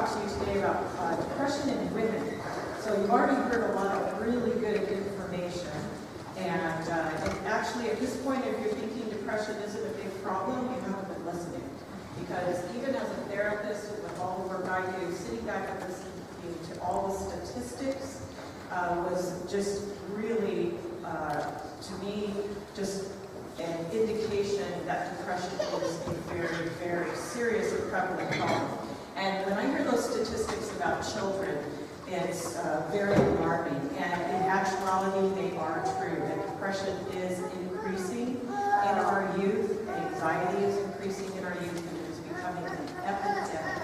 talk to you today about depression in women. So you've already heard a lot of really good information. And actually, at this point, if you're thinking depression isn't a big problem, you haven't been listening. Because even as a therapist, with all the work I do, sitting back and listening to all the statistics was just really, to me, just an indication that depression is a very, very serious and prevalent problem. And when I hear those statistics about children, it's very alarming. And in actuality, they are true. That depression is increasing in our youth. Anxiety is increasing in our youth, and it is becoming an epidemic.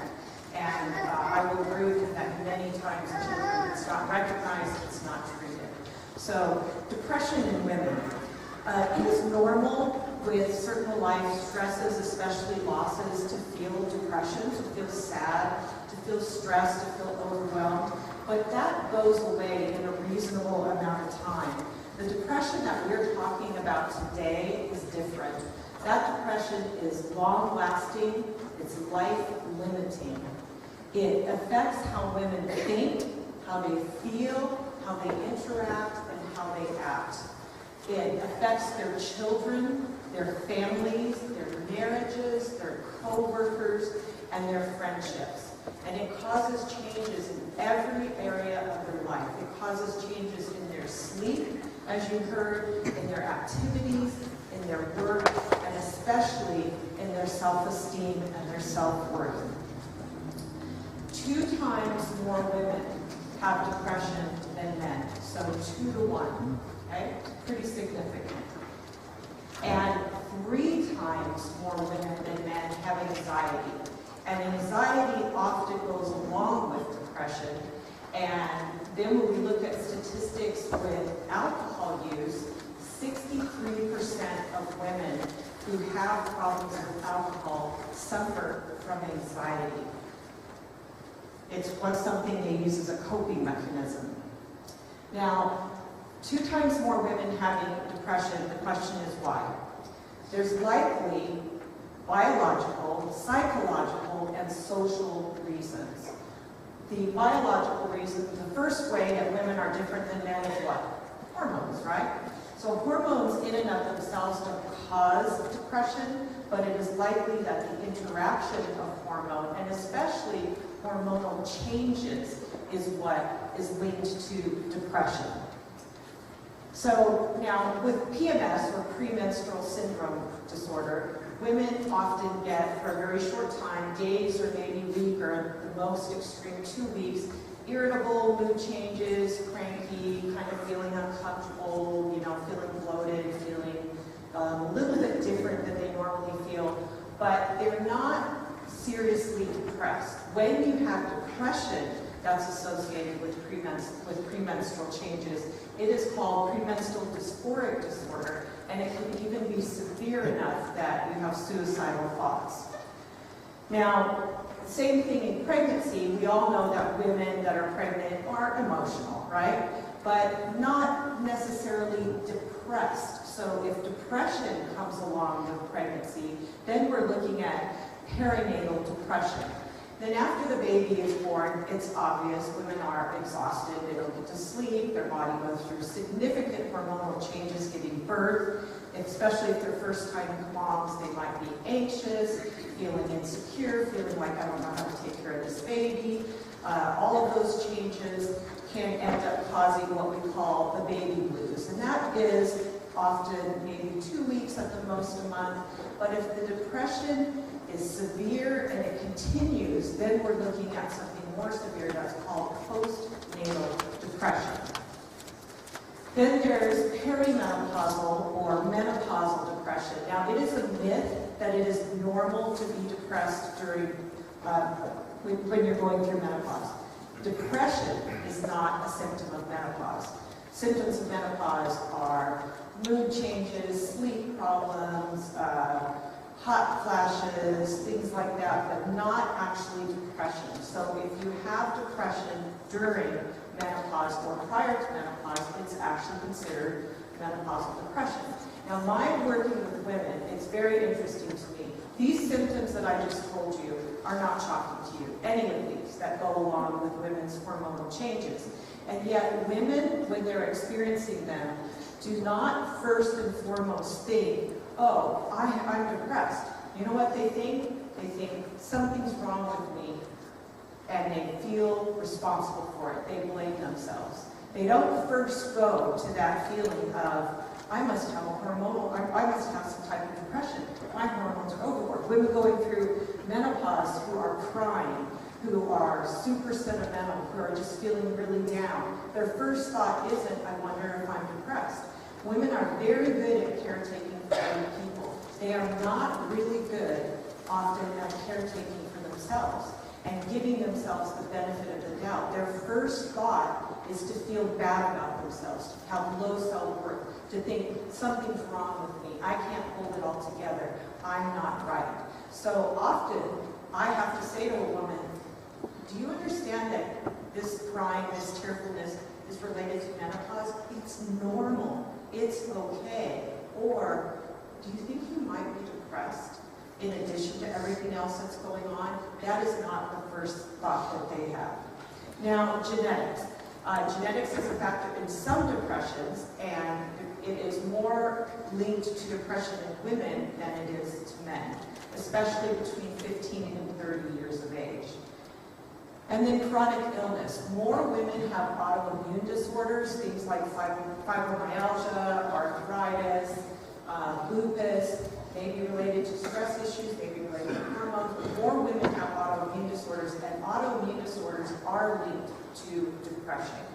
And I will agree with you that many times in children, it's not recognized, it's not treated. So depression in women. It is normal with certain life stresses, especially losses, to feel depression, to feel sad, to feel stressed, to feel overwhelmed. But that goes away in a reasonable amount of time. The depression that we're talking about today is different. That depression is long-lasting, it's life-limiting. It affects how women think, how they feel, how they interact, and how they act. It affects their children, their families, their marriages, their co-workers, and their friendships. And it causes changes in every area of their life. It causes changes in their sleep, as you heard, in their activities, in their work, and especially in their self-esteem and their self-worth. 2 times more women have depression than men, so 2 to 1. Okay? Pretty significant. And 3 times more women than men have anxiety. And anxiety often goes along with depression. And then when we look at statistics with alcohol use, 63% of women who have problems with alcohol suffer from anxiety. It's something they use as a coping mechanism. Now, 2 times more women having depression, the question is why? There's likely biological, psychological, and social reasons. The biological reason, the first way that women are different than men is what? Hormones, right? So hormones in and of themselves don't cause depression, but it is likely that the interaction of hormone, and especially hormonal changes, is what is linked to depression. So now with PMS, or premenstrual syndrome disorder, women often get, for a very short time, days or maybe a week, or the most extreme 2 weeks, irritable mood changes, cranky, kind of feeling uncomfortable, feeling bloated, feeling a little bit different than they normally feel, but they're not seriously depressed. When you have depression that's associated with premenstrual changes, it is called premenstrual dysphoric disorder, and it can even be severe enough that you have suicidal thoughts. Now, same thing in pregnancy. We all know that women that are pregnant are emotional, right? But not necessarily depressed. So if depression comes along with pregnancy, then we're looking at perinatal depression. Then after the baby is born, it's obvious women are exhausted, they don't get to sleep, their body goes through significant hormonal changes giving birth, especially if they're first-time moms, they might be anxious, feeling insecure, feeling like I don't know how to take care of this baby. All of those changes can end up causing what we call the baby blues. And that is often maybe 2 weeks, at the most a month. But if the depression is severe and it continues, then we're looking at something more severe that's called postnatal depression. Then there's perimenopausal or menopausal depression. Now, it is a myth that it is normal to be depressed during when you're going through menopause. Depression is not a symptom of menopause. Symptoms of menopause are mood changes, sleep problems, hot flashes, things like that, but not actually depression. So if you have depression during menopause or prior to menopause, it's actually considered menopausal depression. Now, my working with women, it's very interesting to me. These symptoms that I just told you are not shocking to you, any of these that go along with women's hormonal changes. And yet, women, when they're experiencing them, do not first and foremost think, oh, I'm depressed. You know what they think? They think something's wrong with me, and they feel responsible for it. They blame themselves. They don't first go to that feeling of, I must have I must have some type of depression. My hormones are overworked. Women going through menopause who are crying, who are super sentimental, who are just feeling really down. Their first thought isn't, I wonder if I'm depressed. Women are very good at caretaking for other people. They are not really good often at caretaking for themselves and giving themselves the benefit of the doubt. Their first thought is to feel bad about themselves, to have low self-worth, to think something's wrong with me, I can't hold it all together, I'm not right. So often I have to say to a woman, do you understand that this crying, this tearfulness is related to menopause? It's normal, it's okay. Or do you think you might be depressed in addition to everything else that's going on? That is not the first thought that they have. Now, genetics. Genetics is a factor in some depressions, and it is more linked to depression in women than it is to men, especially between 15 and 30 years of age. And then chronic illness. More women have autoimmune disorders, things like fibromyalgia, arthritis, lupus, maybe related to stress issues, maybe related to hormones. But more women have autoimmune disorders, and autoimmune disorders are linked to depression,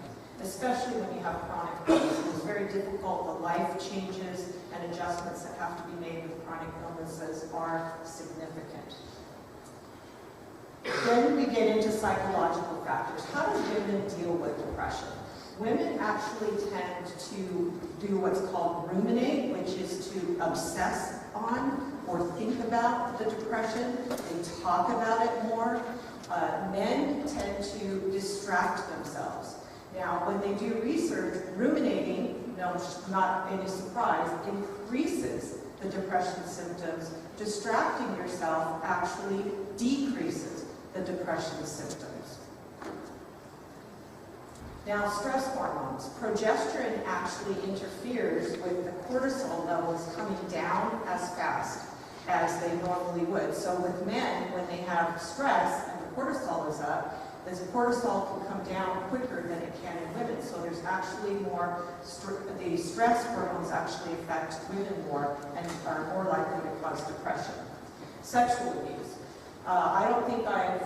especially when you have chronic illness. It's very difficult. The life changes and adjustments that have to be made with chronic illnesses are significant. Then we get into psychological factors. How do women deal with depression? Women actually tend to do what's called ruminate, which is to obsess on or think about the depression. They talk about it more. Men tend to distract themselves. Now, when they do research, ruminating, not any surprise, increases the depression symptoms. Distracting yourself actually decreases the depression symptoms. Now, stress hormones. Progesterone actually interferes with the cortisol levels coming down as fast as they normally would. So with men, when they have stress and the cortisol is up, the cortisol can come down quicker than it can in women. So there's actually more, the stress hormones actually affect women more and are more likely to cause depression. Sexual abuse. I don't think I've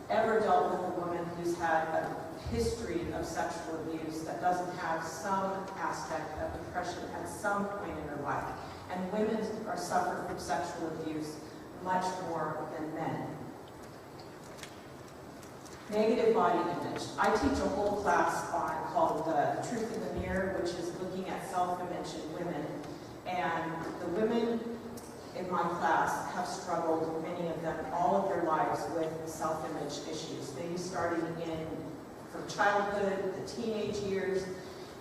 ever dealt with a woman who's had a history of sexual abuse that doesn't have some aspect of depression at some point in her life. And women suffer from sexual abuse much more than men. Negative body image. I teach a whole class called Truth in the Mirror, which is looking at self-image in women. And the women in my class have struggled, many of them, all of their lives with self-image issues. Maybe starting from childhood, the teenage years.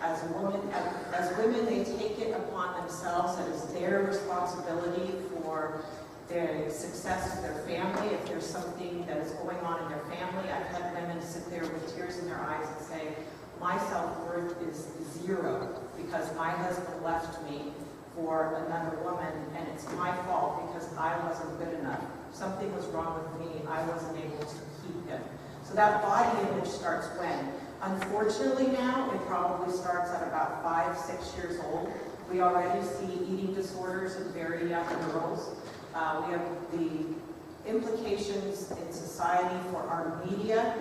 As women, they take it upon themselves that it's their responsibility for the success of their family. If there's something that is going on in their family, I've had women sit there with tears in their eyes and say, my self-worth is 0 because my husband left me for another woman, and it's my fault because I wasn't good enough. Something was wrong with me. I wasn't able to keep him. So that body image starts when? Unfortunately now, it probably starts at about 5, 6 years old. We already see eating disorders in very young girls. We have the implications in society for our media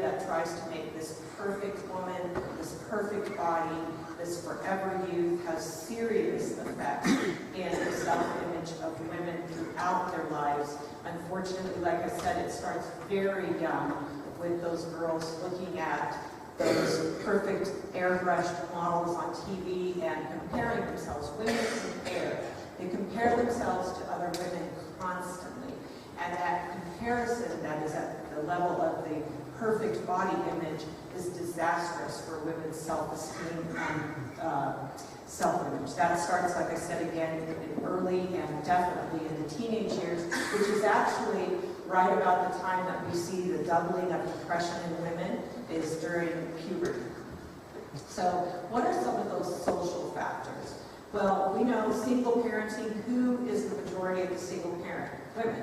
that tries to make this perfect woman, this perfect body, this forever youth, has serious effects in the self-image of women throughout their lives. Unfortunately, like I said, it starts very young with those girls looking at those perfect airbrushed models on TV and comparing themselves. Women compare. They compare themselves to other women constantly. And that comparison that is at the level of the perfect body image is disastrous for women's self-esteem and self-image. That starts, like I said again, in early and definitely in the teenage years, which is actually right about the time that we see the doubling of depression in women is during puberty. So what are some of those social factors? Well, we know single parenting. Who is the majority of the single parent? Women.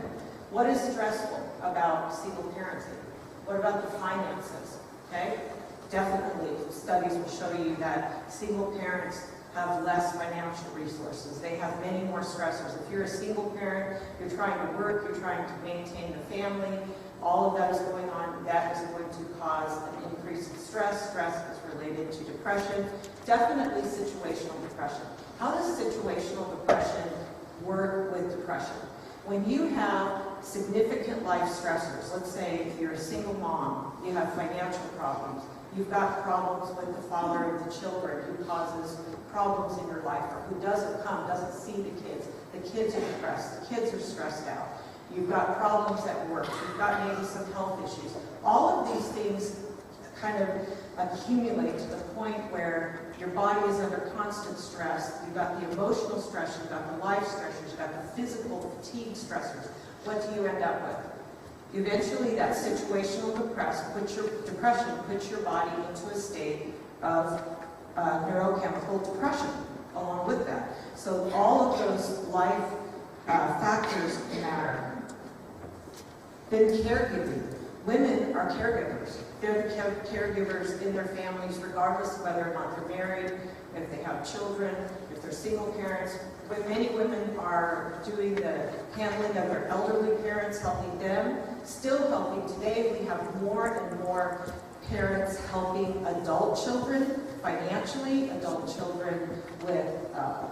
What is stressful about single parenting? What about the finances? Okay? Definitely, studies will show you that single parents have less financial resources. They have many more stressors. If you're a single parent, you're trying to work, you're trying to maintain the family, all of that is going on, that is going to cause an increase in stress. Stress is related to depression, definitely situational depression. How does situational depression work with depression? When you have significant life stressors, let's say if you're a single mom, you have financial problems, you've got problems with the father of the children who causes problems in your life, or who doesn't come, doesn't see the kids are depressed, the kids are stressed out, you've got problems at work, you've got maybe some health issues. All of these things kind of accumulate to the point where your body is under constant stress. You've got the emotional stress, you've got the life stressors, you've got the physical fatigue stressors. What do you end up with? Eventually, that situational depression puts your body into a state of neurochemical depression along with that. So all of those life factors matter. Then caregiving. Women are caregivers. They're the caregivers in their families, regardless of whether or not they're married, if they have children, if they're single parents. But many women are doing the handling of their elderly parents, helping them, still helping. Today we have more and more parents helping adult children financially, adult children with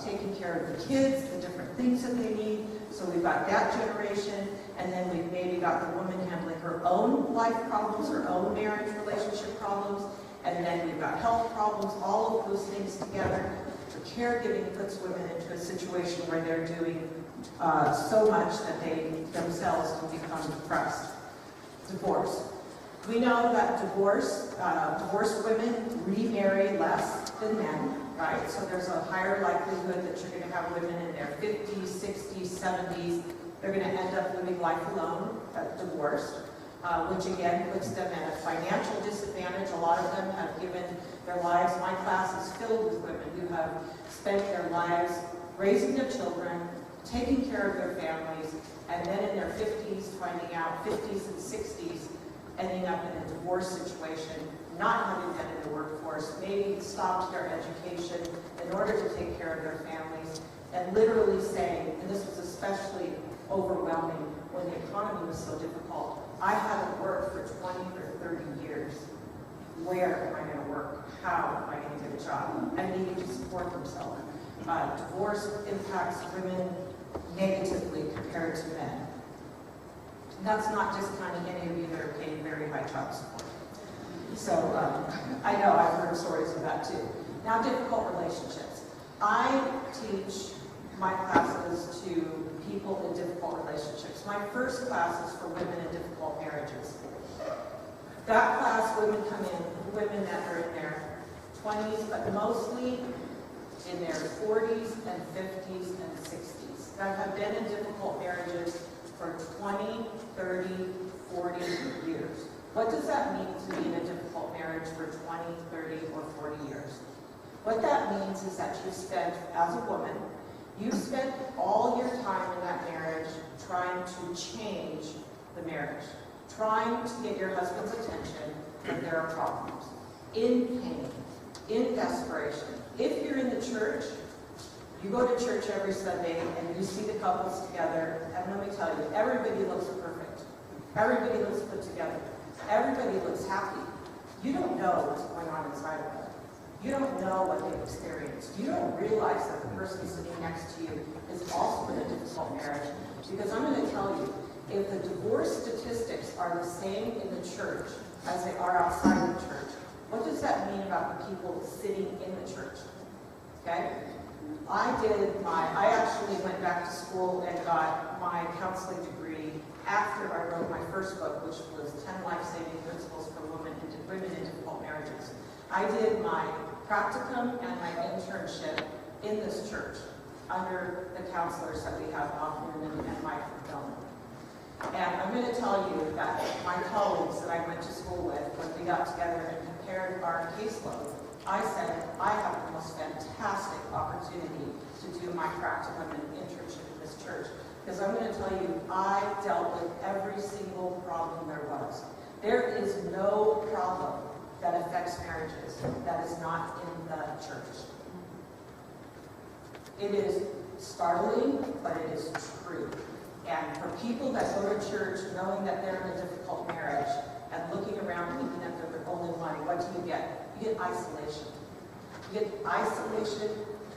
taking care of the kids, the different things that they need. So we've got that generation, and then we've maybe got the woman handling her own life problems, her own marriage relationship problems, and then we've got health problems, all of those things together. So caregiving puts women into a situation where they're doing so much that they themselves can become depressed. Divorce. We know that divorced women remarry less than men, right? So there's a higher likelihood that you're going to have women in their 50s, 60s, 70s. They're going to end up living life alone, divorced, which again puts them at a financial disadvantage. A lot of them have given their lives. My class is filled with women who have spent their lives raising their children, taking care of their families, and then in their 50s, finding out 50s and 60s, ending up in a divorce situation, not having been in the workforce, maybe stopped their education in order to take care of their families, and literally saying, and this was especially overwhelming when the economy was so difficult, I haven't worked for 20 or 30 years. Where am I going to work? How am I going to get a job? I needed to support themselves. Divorce impacts women negatively compared to men. And that's not just counting any of you that are paying very high child support. So I know I've heard stories of that too. Now, difficult relationships. I teach my classes to people in difficult relationships. My first class is for women in difficult marriages. That class, women come in, women that are in their 20s, but mostly in their 40s and 50s and 60s, that have been in difficult marriages for 20, 30, 40 years. What does that mean to be in a difficult marriage for 20, 30, or 40 years? What that means is that you've spent, as a woman, you've spent all your time in that marriage trying to change the marriage, trying to get your husband's attention when there are problems, in pain, in desperation. If you're in the church, you go to church every Sunday and you see the couples together, and let me tell you, everybody looks perfect. Everybody looks put together. Everybody looks happy. You don't know what's going on inside of them. You don't know what they've experienced. You don't realize that the person sitting next to you is also in a difficult marriage. Because I'm going to tell you, if the divorce statistics are the same in the church as they are outside of the church, what does that mean about the people sitting in the church? Okay? I actually went back to school and got my counseling degree after I wrote my first book, which was 10 Life-Saving Principles for Women in Difficult Marriages. I did my practicum and my internship in this church under the counselors that we have, Bob Newman and Mike McDonald. And I'm going to tell you that my colleagues that I went to school with, when we got together and compared our caseload, I said, I have the most fantastic opportunity to do my practicum and internship in this church. Because I'm going to tell you, I dealt with every single problem there was. There is no problem that affects marriages that is not in the church. It is startling, but it is true. And for people that go to church knowing that they're in a difficult marriage and looking around thinking that they're the only one, what do you get? You get isolation. You get isolation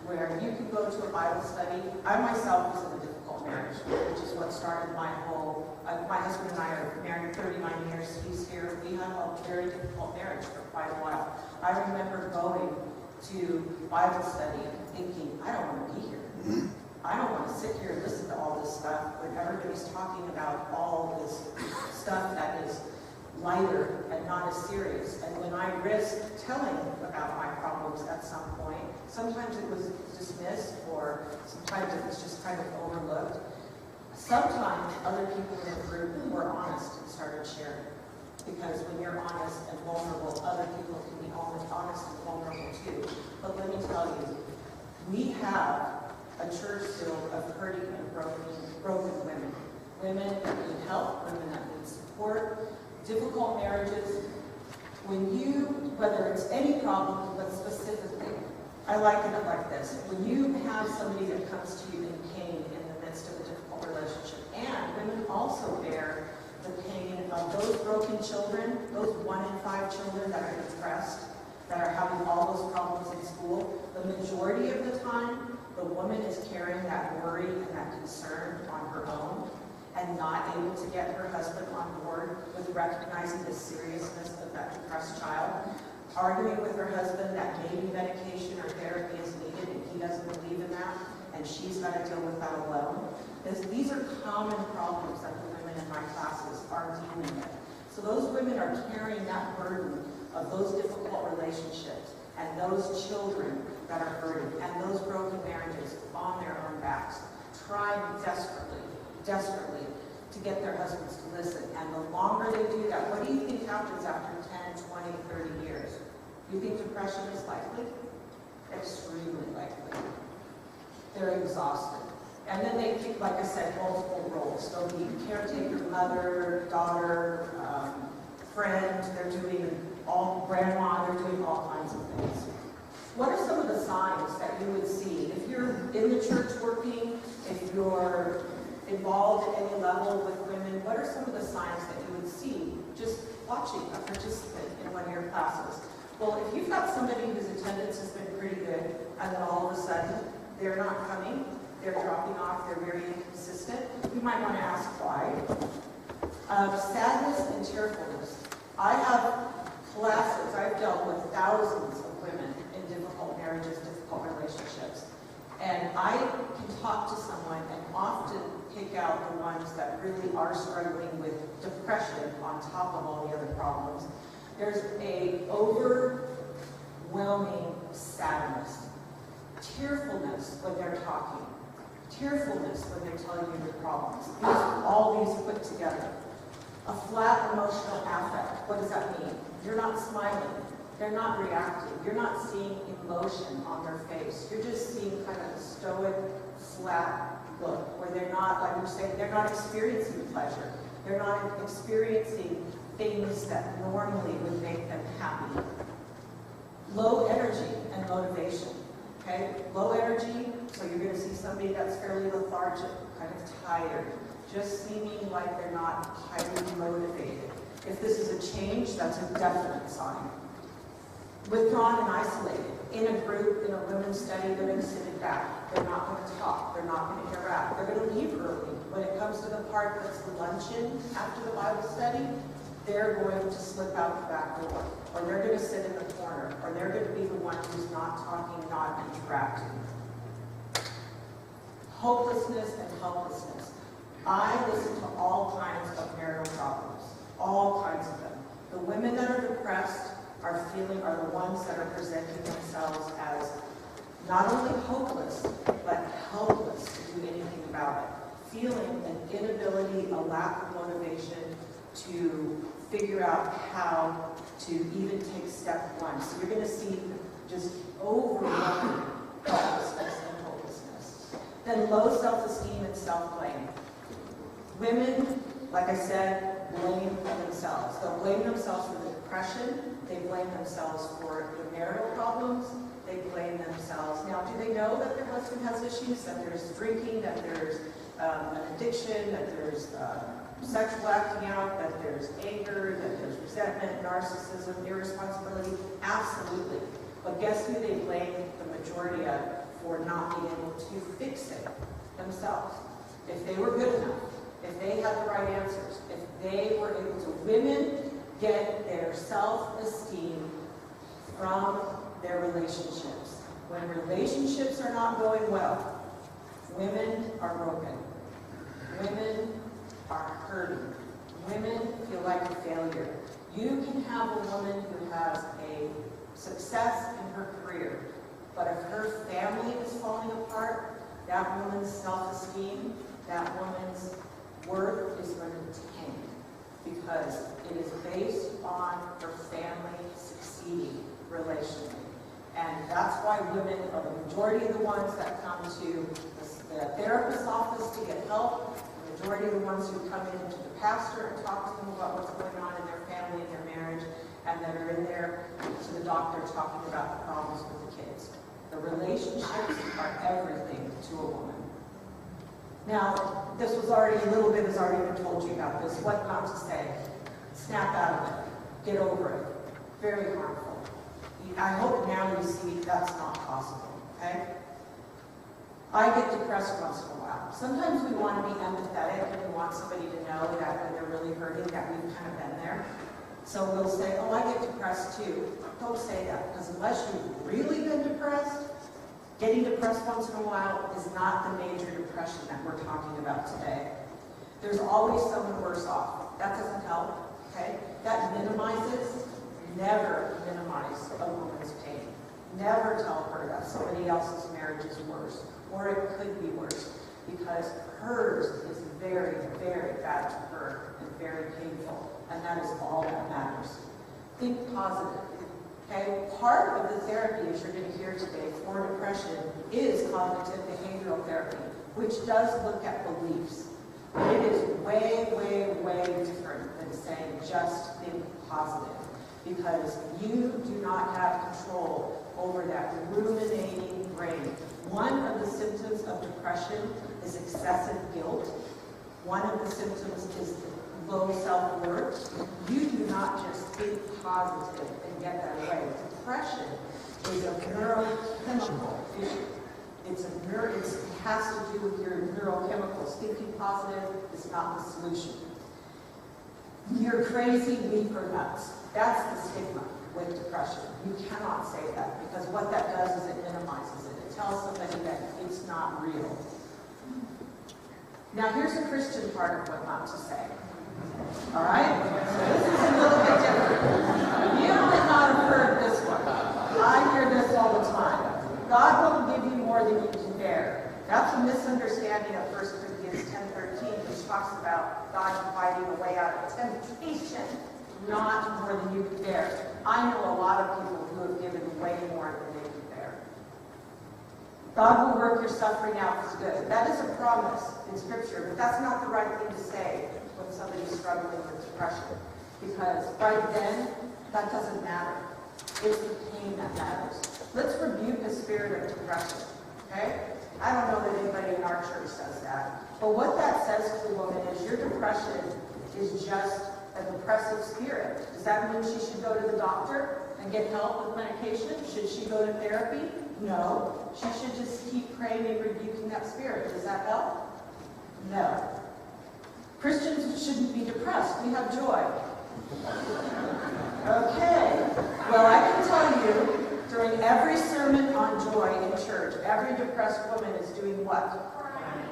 where you can go to a Bible study. I myself was in a difficult marriage, which is what started my whole, my husband and I are married 39 years, he's here. We had a very difficult marriage for quite a while. I remember going to Bible study and thinking, I don't want to be here. I don't want to sit here and listen to all this stuff when everybody's talking about all this stuff that is lighter and not as serious. And when I risked telling about my problems at some point, sometimes it was dismissed or sometimes it was just kind of overlooked. Sometimes other people in the group were honest and started sharing. Because when you're honest and vulnerable, other people can be honest and vulnerable too. But let me tell you, we have a church filled of hurting and broken women. Women that need help, women that need support, difficult marriages. Whether it's any problem, but specifically, I liken it like this. When you have somebody that comes to you in pain in the midst of a difficult relationship, and women also bear the pain of those broken children, those 1 in 5 children that are depressed, that are having all those problems in school, the majority of the time, the woman is carrying that worry and that concern on her own and not able to get her husband on board with recognizing the seriousness of that depressed child, arguing with her husband that maybe medication or therapy is needed and he doesn't believe in that, and she's got to deal with that alone. These are common problems that the women in my classes are dealing with. So those women are carrying that burden of those difficult relationships and those children that are hurting and those broken marriages on their own backs, trying desperately to get their husbands to listen. And the longer they do that, what do you think happens after 10, 20, 30 years? You think depression is likely? Extremely likely. They're exhausted. And then they take, like I said, multiple roles. They'll be caretaker, mother, daughter, friend, they're doing grandma, they're doing all kinds of things. What are some of the signs that you would see? If you're in the church working, if you're involved at any level with women, what are some of the signs that you would see just watching a participant in one of your classes? Well, if you've got somebody whose attendance has been pretty good, and then all of a sudden they're not coming, they're dropping off, they're very inconsistent, you might want to ask why. Sadness and tearfulness. I have classes, I've dealt with thousands of women in difficult marriages, difficult relationships. And I can talk to someone and often pick out the ones that really are struggling with depression on top of all the other problems. There's a overwhelming sadness, tearfulness when they're talking, tearfulness when they're telling you their problems. All these put together. A flat emotional affect. What does that mean? You're not smiling. They're not reacting. You're not seeing emotion on their face. You're just seeing kind of a stoic, flat look where they're not, like you're saying, they're not experiencing pleasure. They're not experiencing things that normally would make them happy. Low energy and motivation. Okay? Low energy, so you're going to see somebody that's fairly lethargic, kind of tired, just seeming like they're not highly motivated. If this is a change, that's a definite sign. Withdrawn and isolated. In a group, in a women's study, they're going to sit it back. They're not going to talk. They're not going to interact. They're going to leave early. When it comes to the part that's the luncheon after the Bible study, they're going to slip out the back door. Or they're going to sit in the corner. Or they're going to be the one who's not talking, not interacting. Hopelessness and helplessness. I listen to all kinds of marital problems, all kinds of them. The women that are depressed are the ones that are presenting themselves as not only hopeless, but helpless to do anything about it. Feeling an inability, a lack of motivation to figure out how to even take step one. So you're going to see just overwhelming helplessness and hopelessness. Then low self-esteem and self-blame. Women, like I said, blame themselves. They'll blame themselves for the depression. They blame themselves for the marital problems. They blame themselves. Now, do they know that their husband has issues, that there's drinking, that there's an addiction, that there's sexual acting out, that there's anger, that there's resentment, narcissism, irresponsibility? Absolutely. But guess who they blame the majority of for not being able to fix it? Themselves. If they were good enough, if they had the right answers, if they were able to, women get their self-esteem from their relationships. When relationships are not going well, women are broken. Women are hurting. Women feel like a failure. You can have a woman who has a success in her career, but if her family is falling apart, that woman's self-esteem, that woman's worth is going to tank because it is based on her family succeeding relationally. And that's why women are the majority of the ones that come to the therapist's office to get help, the majority of the ones who come in to the pastor and talk to them about what's going on in their family and their marriage, and that are in there to the doctor talking about the problems with the kids. The relationships are everything to a woman. Now, this was already, a little bit has already been told you about this. What not to say. Snap out of it. Get over it. Very harmful. I hope now you see that's not possible, okay? I get depressed once in a while. Sometimes we want to be empathetic and we want somebody to know that when they're really hurting that we've kind of been there. So we'll say, oh, I get depressed too. Don't say that, because unless you've really been depressed, getting depressed once in a while is not the major depression that we're talking about today. There's always someone worse off. That doesn't help, okay? That minimizes. Never minimize a woman's pain. Never tell her that somebody else's marriage is worse, or it could be worse, because hers is very, very bad to her and very painful, and that is all that matters. Think positive. Okay, part of the therapy, as you're going to hear today, for depression is cognitive behavioral therapy, which does look at beliefs. But it is way, way, way different than saying just think positive, because you do not have control over that ruminating brain. One of the symptoms of depression is excessive guilt. One of the symptoms is low self-worth. You do not just think positive and get that way. Depression is a neurochemical issue. It has to do with your neurochemicals. Thinking positive is not the solution. You're crazy, weak, or nuts. That's the stigma with depression. You cannot say that, because what that does is it minimizes it. It tells somebody that it's not real. Now here's the Christian part of what not to say. All right? So this is a little bit different. You might not have heard this one. I hear this all the time. God will give you more than you can bear. That's a misunderstanding of 1 Corinthians 10:13, which talks about God providing a way out of temptation, not more than you can bear. I know a lot of people who have given way more than they can bear. God will work your suffering out for good. That is a promise in Scripture, but that's not the right thing to say when somebody's struggling with depression, because right then, that doesn't matter. It's the pain that matters. Let's rebuke the spirit of depression, okay? I don't know that anybody in our church says that, but what that says to the woman is your depression is just a depressive spirit. Does that mean she should go to the doctor and get help with medication? Should she go to therapy? No. She should just keep praying and rebuking that spirit. Does that help? No. Christians shouldn't be depressed. We have joy. Okay. Well, I can tell you, during every sermon on joy in church, every depressed woman is doing what?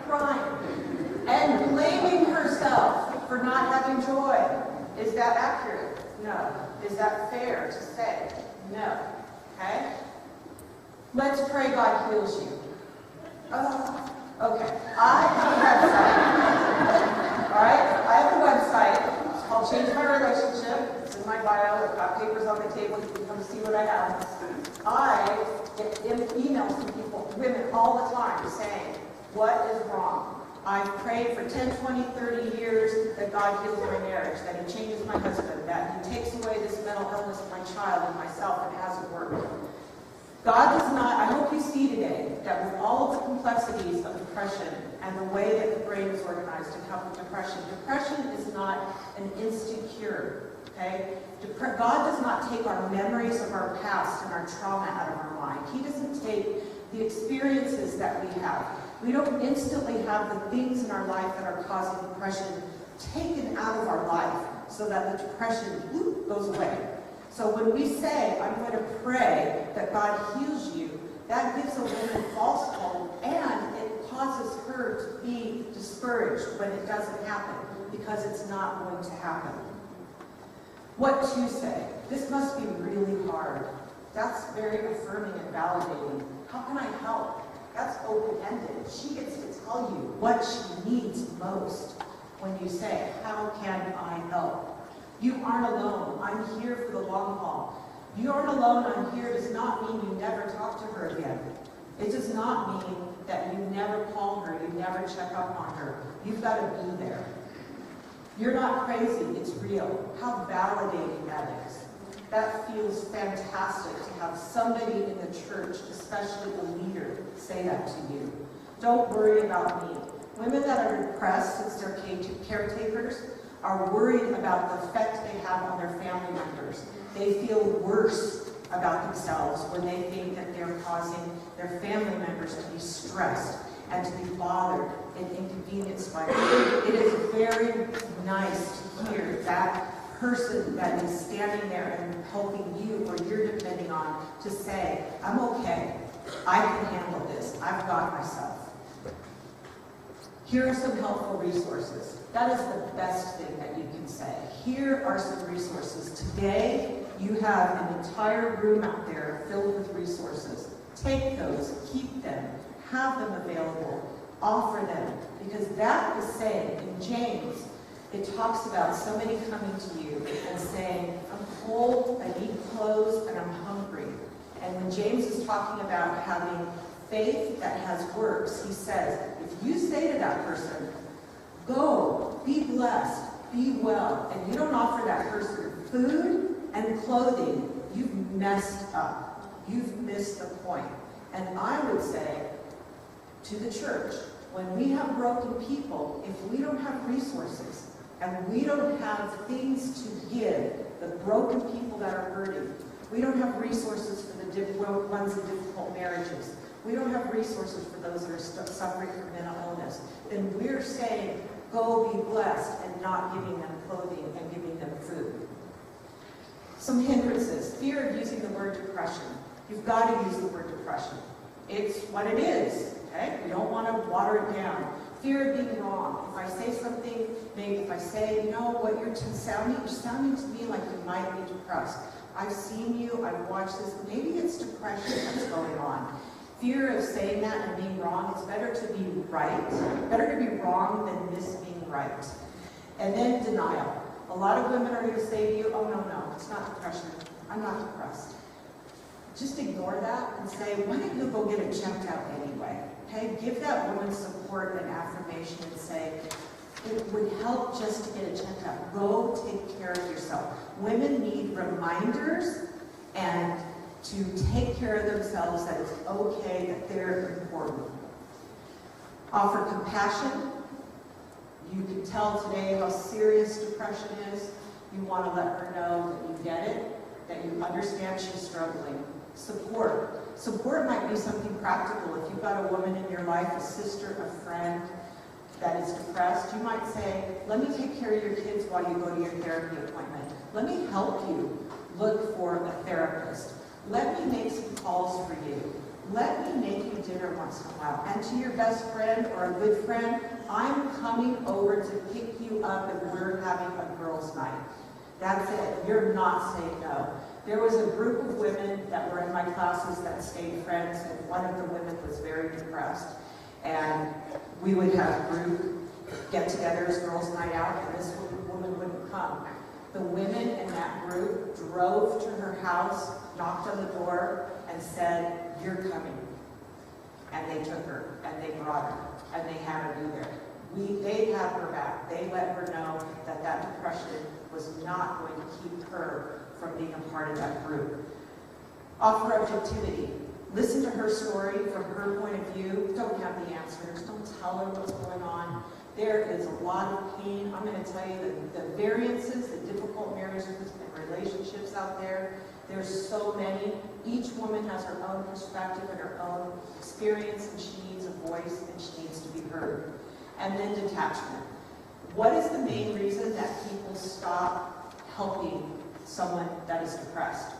Crying. and blaming herself for not having joy. Is that accurate? No. Is that fair to say? No. Okay? Let's pray God heals you. Okay. I have a website. All right? I have a website. It's called Change My Relationship. It's in my bio. I've got papers on the table. You can come see what I have. I get emails from people, women all the time, saying, what is wrong? I've prayed for 10, 20, 30 years that God heals my marriage, that He changes my husband, that He takes away this mental illness of my child and myself, and it hasn't worked. God does not, I hope you see today that with all of the complexities of depression and the way that the brain is organized to help with depression, depression is not an instant cure, okay? God does not take our memories of our past and our trauma out of our mind. He doesn't take the experiences that we have. We don't instantly have the things in our life that are causing depression taken out of our life so that the depression goes away. So when we say, I'm going to pray that God heals you, that gives a woman false hope, and it causes her to be discouraged when it doesn't happen, because it's not going to happen. What to say? This must be really hard. That's very affirming and validating. How can I help? That's open-ended. She gets to tell you what she needs most when you say, how can I help? You aren't alone. I'm here for the long haul. You aren't alone, I'm here does not mean you never talk to her again. It does not mean that you never call her, you never check up on her. You've got to be there. You're not crazy, it's real. How validating that is. That feels fantastic to have somebody in the church, especially a leader, say that to you. Don't worry about me. Women that are depressed since they're caretakers are worried about the effect they have on their family members. They feel worse about themselves when they think that they're causing their family members to be stressed and to be bothered and inconvenienced by it. It is very nice to hear that person that is standing there and helping you or you're depending on to say, I'm okay, I can handle this, I've got myself. Here are some helpful resources. That is the best thing that you can say. Here are some resources. Today, you have an entire room out there filled with resources. Take those, keep them, have them available, offer them, because that is saying, in James, it talks about somebody coming to you and saying, I'm cold, I need clothes, and I'm hungry. And when James is talking about having faith that has works, he says, if you say to that person, go, be blessed, be well, and you don't offer that person food and clothing, you've messed up. You've missed the point. And I would say to the church, when we have broken people, if we don't have resources and we don't have things to give the broken people that are hurting, we don't have resources for the ones in difficult marriages, we don't have resources for those that are suffering from mental illness, then we're saying, go be blessed, and not giving them clothing and giving them food. Some hindrances. Fear of using the word depression. You've got to use the word depression. It's what it is, okay? We don't want to water it down. Fear of being wrong. If I say something, maybe if I say, you know, what you're sounding to me like you might be depressed. I've seen you, I've watched this, maybe it's depression that's going on. Fear of saying that and being wrong, it's better to be right, better to be wrong than miss being right. And then denial. A lot of women are going to say to you, oh no, it's not depression, I'm not depressed. Just ignore that and say, why don't you go get it checked out anyway? Okay, give that woman support and affirmation and say, it would help just to get it checked out. Go take care of yourself. Women need reminders and to take care of themselves, that it's okay, that they're important. Offer compassion. You can tell today how serious depression is. You want to let her know that you get it, that you understand she's struggling. Support. Support might be something practical. If you've got a woman in your life, a sister, a friend, that is depressed, you might say, let me take care of your kids while you go to your therapy appointment. Let me help you look for a therapist. Let me make some calls for you. Let me make you dinner once in a while. And to your best friend or a good friend, I'm coming over to pick you up and we're having a girls' night. That's it. You're not saying no. There was a group of women that were in my classes that stayed friends, and one of the women was very depressed. And we would have group get-togethers, girls' night out, and this woman wouldn't come. The women in that group drove to her house, knocked on the door, and said, "You're coming." And they took her, and they brought her, and they had her be there. They had her back. They let her know that that depression was not going to keep her from being a part of that group. Offer objectivity. Listen to her story from her point of view. Don't have the answers. Don't tell her what's going on. There is a lot of pain. I'm going to tell you the variances, the difficult marriages and relationships out there. There's so many. Each woman has her own perspective and her own experience, and she needs a voice, and she needs to be heard. And then detachment. What is the main reason that people stop helping someone that is depressed?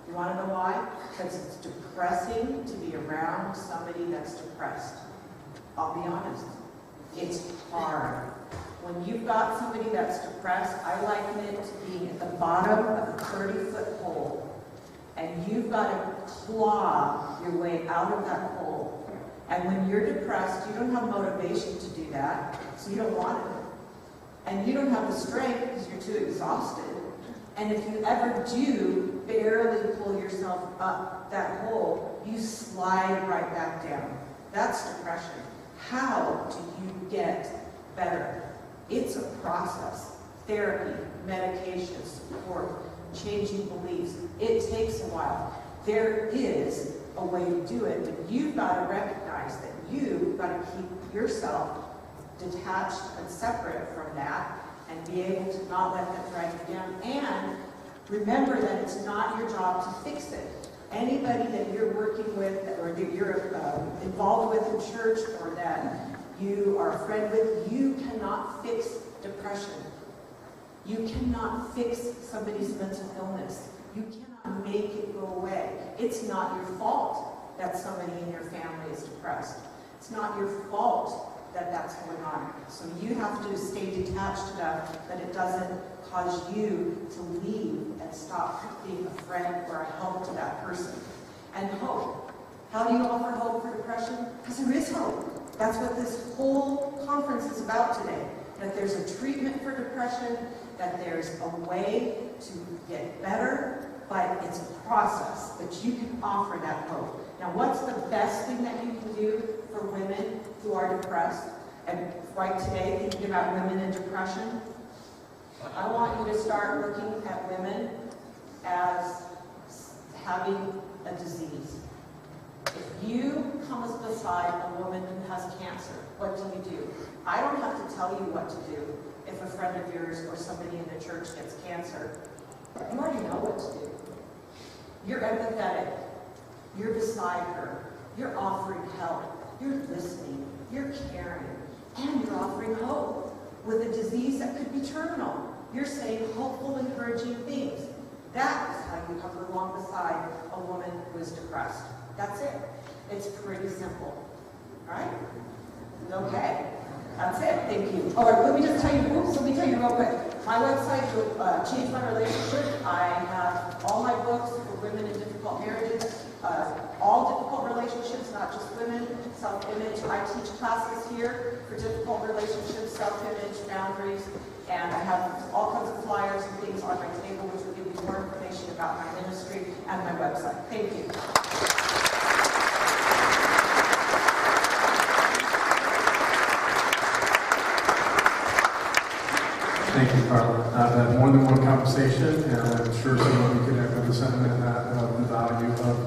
You want to know why? Because it's depressing to be around somebody that's depressed. I'll be honest. It's hard. When you've got somebody that's depressed, I liken it to being at the bottom of a 30-foot hole, and you've got to claw your way out of that hole. And when you're depressed, you don't have motivation to do that, so you don't want it. And you don't have the strength because you're too exhausted. And if you ever do barely pull yourself up that hole, you slide right back down. That's depression. How do you get better? It's a process. Therapy, medication, support, changing beliefs. It takes a while. There is a way to do it, but you've got to recognize that you've got to keep yourself detached and separate from that and be able to not let that drag you down. And remember that it's not your job to fix it. Anybody that you're working with or that you're involved with in church or that you are a friend with, you cannot fix depression. You cannot fix somebody's mental illness. You cannot make it go away. It's not your fault that somebody in your family is depressed. It's not your fault that that's going on. So you have to stay detached enough that it doesn't cause you to leave and stop being a friend or a help to that person. And hope. How do you offer hope for depression? Because there is hope. That's what this whole conference is about today. That there's a treatment for depression, that there's a way to get better, but it's a process that you can offer that hope. Now, what's the best thing that you can do for women who are depressed? And right today, thinking about women in depression, I want you to start looking at women as having a disease. If you come beside a woman who has cancer, what do? I don't have to tell you what to do if a friend of yours or somebody in the church gets cancer. You already know what to do. You're empathetic. You're beside her. You're offering help. You're listening. You're caring. And you're offering hope with a disease that could be terminal. You're saying hopeful, encouraging things. That is how you come along beside a woman who is depressed. That's it. It's pretty simple. Right? Okay. That's it. Thank you. All right, let me tell you real quick. My website, Change My Relationship. I have all my books for women in difficult marriages, all difficult relationships, not just women, self-image. I teach classes here for difficult relationships, self-image, boundaries, and I have all kinds of flyers and things on my table which will give you more information about my ministry and my website. Thank you. Thank you, Carla. I've had more than one conversation, and I'm sure some of you can echo the sentiment of the value of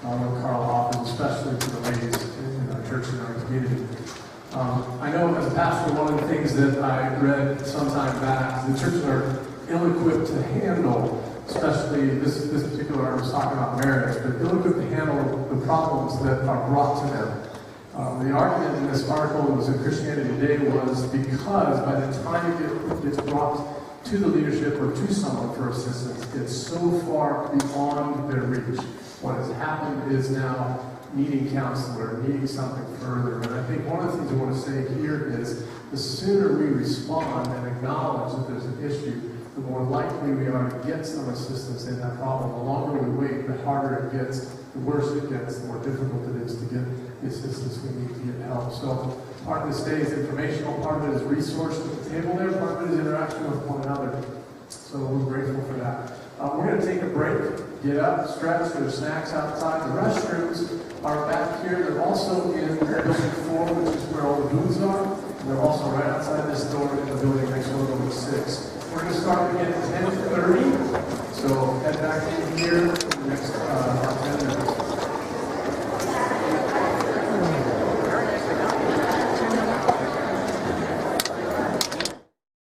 what Carla offers, especially to the ladies in our church and our community. I know as a pastor, one of the things that I read some time back, the churches are ill-equipped to handle, especially this particular, I was talking about marriage, but ill-equipped to handle the problems that are brought to them. The argument in this article that was in Christianity Today was because by the time it gets brought to the leadership or to someone for assistance, it's so far beyond their reach. What has happened is now needing counselor, needing something further. And I think one of the things I want to say here is the sooner we respond and acknowledge that there's an issue, the more likely we are to get some assistance in that problem. The longer we wait, the harder it gets, the worse it gets, the more difficult it is to get the assistance we need to get help. So part of this day is informational, part of it is resource at the table there, part of it is interaction with one another. So we're grateful for that. We're going to take a break, get up, stretch. There's snacks outside. The restrooms are back here. They're also in building 4, which is where all the booths are. And they're also right outside this door in the building next door, number 6. We're going to start again at 10:30. So head back in here next 10